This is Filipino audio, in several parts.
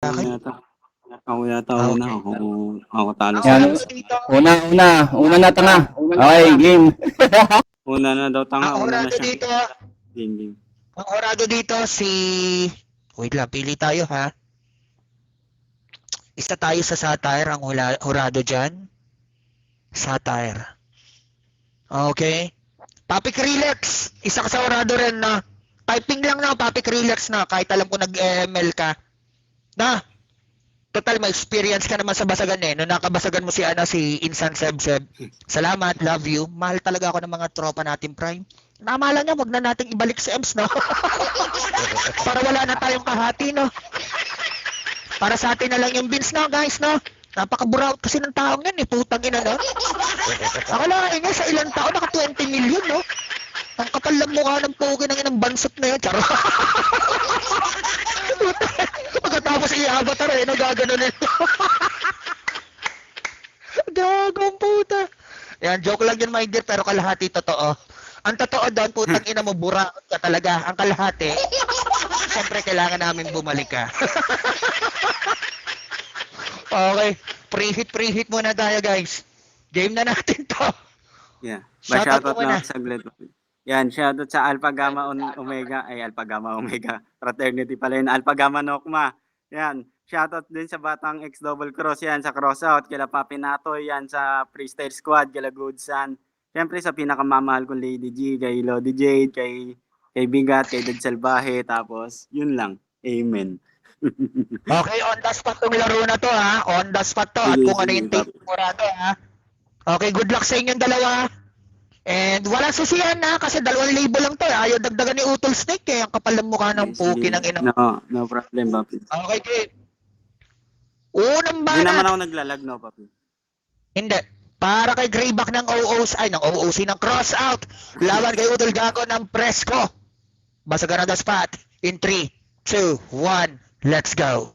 Ako Akin? yata. Ako yata Ah, una. okay. Ako talo Ang sa Yan. oras dito, Una na tanga. Okay, game. una na daw ang tanga. Una na orado siya. dito, Game. ang orado dito si... Wait lang, pili tayo ha. Isa tayo sa satire, ang orado dyan. Satire. Okay. Papi Relax, isa ka sa orado rin na. Typing lang na, Papi Relax na, kahit alam ko nag-ML ka. Na, total may experience ka naman sa basagan eh. Nung nakabasagan mo si si Insan Sebseb. Salamat, love you. Mahal talaga ako ng mga tropa natin, Prime. Namala niya, wag na nating ibalik si Ems, no? Para wala na tayong kahati, no? Para sa atin na lang yung beans, no, guys, no? Napaka-buraut kasi ng taong yan, eh. Putang ina, no? Akalain niya sa ilang taon, naka 20 million, no? Ang kapal lang mukha ng pogi ng inang bansot na yan, charo. Pagkatapos i-avatar, eh, no? Gagano nito. Gagong puta. Yan, joke lang yun, my dear, pero kalahati totoo. Ang totoo doon, putang ina mo, buraot ka talaga. Ang kalahati, siyempre kailangan namin bumalik ka. Okay, preheat muna tayo, guys. Game na natin to. Yeah. Shoutout Shoutout mo muna. na saglit. Yan, shoutout sa Alpha Gamma Omega. Ay, Alpha Gamma Omega. Fraternity pala yun. Alpha Gamma Nokma. Yan. Shoutout din sa Batang X Double Cross. Yan, sa Crossout. Kila Papi Natoy. Yan, sa Freestyle Squad. Kila Goodsan. Siyempre, sa pinakamamahal kong Lady G. Kay Lodi Jade. Kay Bigat. Kay Dad Salvaje. Tapos, yun lang. Amen. Okay, on the spot tong laro na to, ha? On the spot to. At Sige, kung ano sige, yung take mo to, ha? Okay, good luck sa inyong dalawa. And walang susiyan na kasi 2 label lang to. Ayaw dagdagan ni Utol Snake eh. Ang kapal ng mukha ng puki ng ina. No problem, Papi. Okay, game. Unang Hindi naman banat. ako naglalag, no, Papi. Hindi. Para kay Grayback ng OOC, ay ng OOC ng Crossout. Laban kay Utol Gago ng Fresco. Basagan na the spot. In 3, 2, 1, let's go.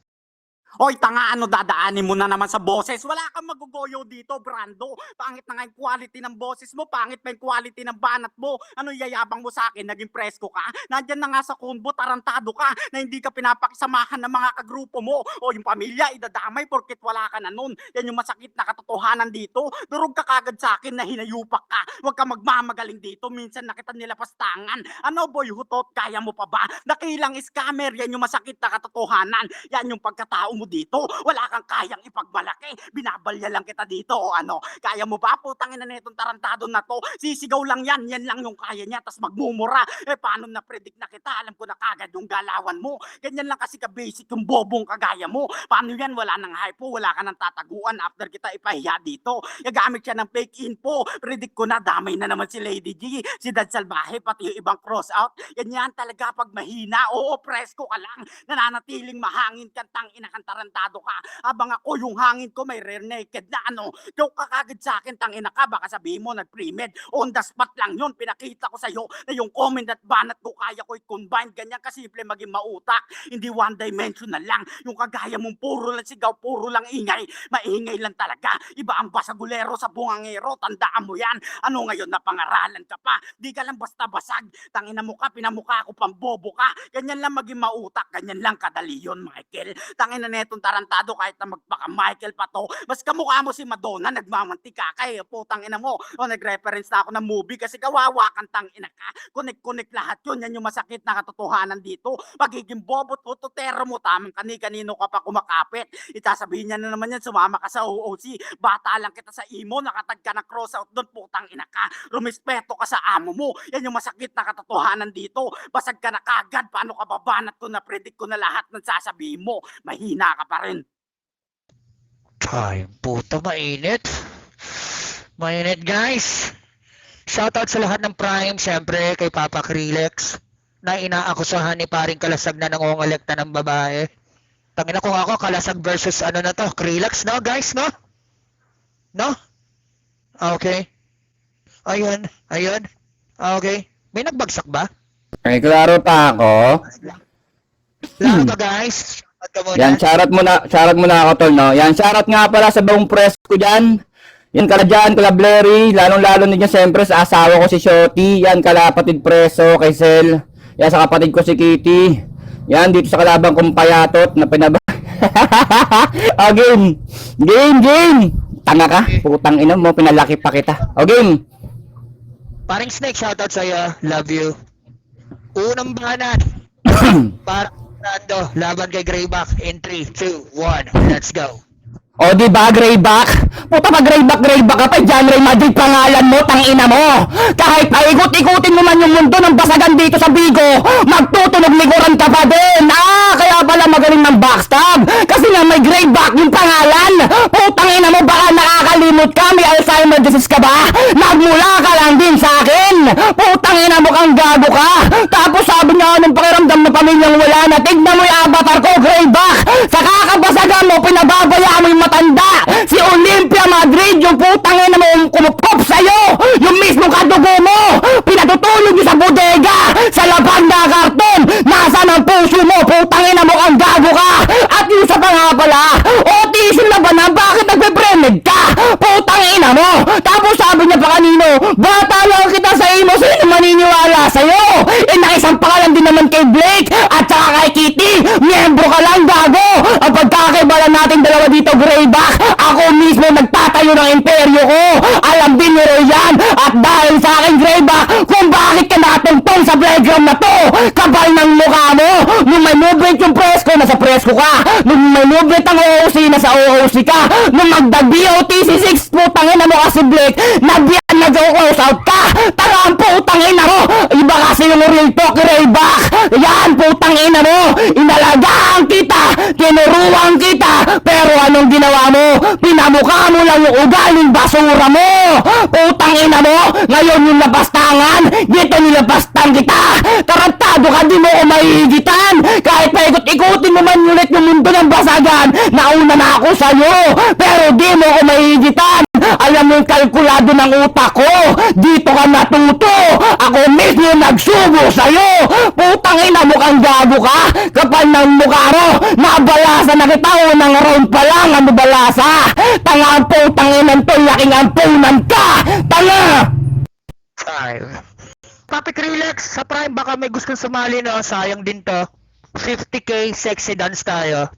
Hoy, tanga, ano dadaanin mo na naman sa boses? Wala kang magugoyo dito, Brando. Pangit na nga yung quality ng boses mo, pangit pa yung quality ng banat mo. Ano yayabang mo sa akin? Naging presko ka? Nandyan na nga sa combo, tarantado ka na hindi ka pinapakisamahan ng mga kagrupo mo. O yung pamilya, idadamay porket wala ka na nun. Yan yung masakit na katotohanan dito. Durog ka kagad sa akin na hinayupak ka. Huwag ka magmamagaling dito. Minsan nakita nila pastangan. Ano boy, hutot, kaya mo pa ba? Nakilang scammer, yan yung masakit na katotohanan. Yan yung pagkatao mo dito. Wala kang kayang ipagmalaki. Binabalya lang kita dito o ano. Kaya mo ba? Putangin na netong tarantado na to. Sisigaw lang yan. Yan lang yung kaya niya. Tas magmumura. Paano na-predict na kita? Alam ko na kagad yung galawan mo. Ganyan lang kasi ka-basic yung bobong kagaya mo. Paano yan? Wala nang hypo. Wala ka nang tataguan after kita ipahiya dito. Gagamit siya ng fake info. Predict ko na damay na naman si Lady G. Si Dad Salvaje, pati yung ibang cross-out. Ganyan talaga pag mahina. Oo, presko ka lang. Nananatiling mahangin kang tangina kang tarantado ka. Habang ako yung hangin ko may rear naked na ano. Joke ka kagad sa akin, tangina ka. Baka sabihin mo nag-pre-med. On the spot lang yun. Pinakita ko sa'yo na yung comment at banat ko kaya ko i-combine. Ganyan kasimple maging mautak. Hindi one-dimensional lang. Yung kagaya mong puro lang sigaw, puro lang ingay. Maingay lang talaga. Iba ang basagulero sa bungangero. Tandaan mo yan. Ano ngayon na pangaralan ka pa? Di ka lang basta basag. Tangina mo ka, pinamukha ko pambobo ka. Ganyan lang maging mautak. Ganyan lang kadali yun, Michael. Tangina netong tarantado kahit na magpaka-Michael pa to. Mas kamukha mo si Madonna, nagmamantika ka eh. Putang ina mo. O nag-reference na ako ng movie kasi kawawa kang tangina ka. Connect lahat yun. Yan yung masakit na katotohanan dito. Pagiging bobot o tutero mo, tamang kani-kanino ka pa kumakapit. Itasabihin niya na naman yan, sumama ka sa OOC. Bata lang kita sa imo, nakatag ka na cross out doon, putang ina ka. Rumispeto ka sa amo mo. Yan yung masakit na katotohanan dito. Basag ka na kagad. Paano ka babanat ko na predict ko na lahat ng sasabihin mo? Mahina ka pa rin. Ay, puta, mainit. Mainit, guys. Shoutout sa lahat ng Prime, syempre kay Papa Krillex na inaakusahan ni paring kalasag na nangongolekta ng babae. Tangina kung ako, kalasag versus ano na to, Krillex, no guys, no? No? Okay. Ayun. Okay. May nagbagsak ba? May klaro pa ako. Laro ka, guys. Shoutout ka muna. Yan, shoutout muna ako, tol, no? Yan, shoutout nga pala sa buong press ko dyan. Yan, kala dyan, kala Blurry, lalong-lalo na dyan, siyempre, sa asawa ko si Shorty. Yan, kala kapatid Preso, kay Sel. Yan, sa kapatid ko si Kitty. Yan, dito sa kalabang kong Payatot, na O, game. Game. Tanga ka. Putang ina mo, pinalaki pa kita. O, game. Paring Snake, shoutout sa'yo. Love you. Unang banat. Para Rando, laban kay Greyback in 3, 2, 1. Let's go. O, di ba, Greyback? Puta pa, Greyback ka pa, John Ray Madrid pangalan mo, tangina mo. Kahit paikot-ikutin mo man yung mundo ng basagan dito sa Bigo, magtutunog likuran ka pa din. Kaya pala magaling ng backstab. Kasi nga may Greyback yung pangalan. Putang ina mo, baka nakakalimot ka, may Alzheimer disease ka ba? Nagmula ka lang din sa akin. Putang ina mo kang gago ka. Tapos sabi niya ng pakiramdam na pamilyang wala na. Tignan mo yung avatar ko, Greyback. Sa kakabasagan mo, pinababayaan mo yung matanda. Si Olympia Madrid, yung putang ina mo kumupop sa'yo. Yung mismo kadugo mo. Pinatutulog niyo sa bodega. Sa labag na karton. Nasaan ang puso mo? Putang ina mo kang gago ka. At yung sa pa nga pala, autism na ba na? Bakit nagpe-premed ka? Putang ina mo. Tapos sabi niya pa kanino, bata lang kita sa imo. Sino maniniwala sa'yo? Nakisampa ka lang din naman kay Blake. At saka kay Kitty. Miyembro ka lang, gago. Ang pagkakaibalan natin dalawa dito, Greyback. Ako mismo nagtatayo ng imperyo ko. Alam din nyo yan. At dahil sa akin, Greyback, kung bakit ka natungtong sa playground na to, kapal ng mukha mo. Nung may movement yung presko, nasa presko ka. Nung may movement ang OOC, nasa OOC ka. Nung magda-BOTC6, putangin na mo kasi Blake, nagbiyan nag-close out ka. Tara ang putangin na mo. Iba kasi yung real talk, Greyback. Yan, putangin na mo. Inalagaan kita. Tinuruan kita. Pero anong ginawa mo? Pinamukha mo lang yung ugaling basura mo. Putang ina mo. Ngayon yung lapastangan. Dito nilapastan kita. Tarantado ka, di mo ko maihigitan. Kahit paikot-ikutin mo man ulit yung mundo ng basagan. Nauna na ako sa'yo. Pero di mo ko maihigitan. Alam mo yung kalkulado ng utak ko. Dito ka natuto. Ako mismo nagsubo sa'yo. Putang ina mo kang gago ka. Kapal ng mukha mo. Nabalasa na kita unang round pa lang. Ano balasa? Tanga ang putang inang to. Laking ampunan ka. Tanga! 5. Topic relax. Sa Prime baka may gusto sumali no. Sayang din to. 50k sexy dance tayo.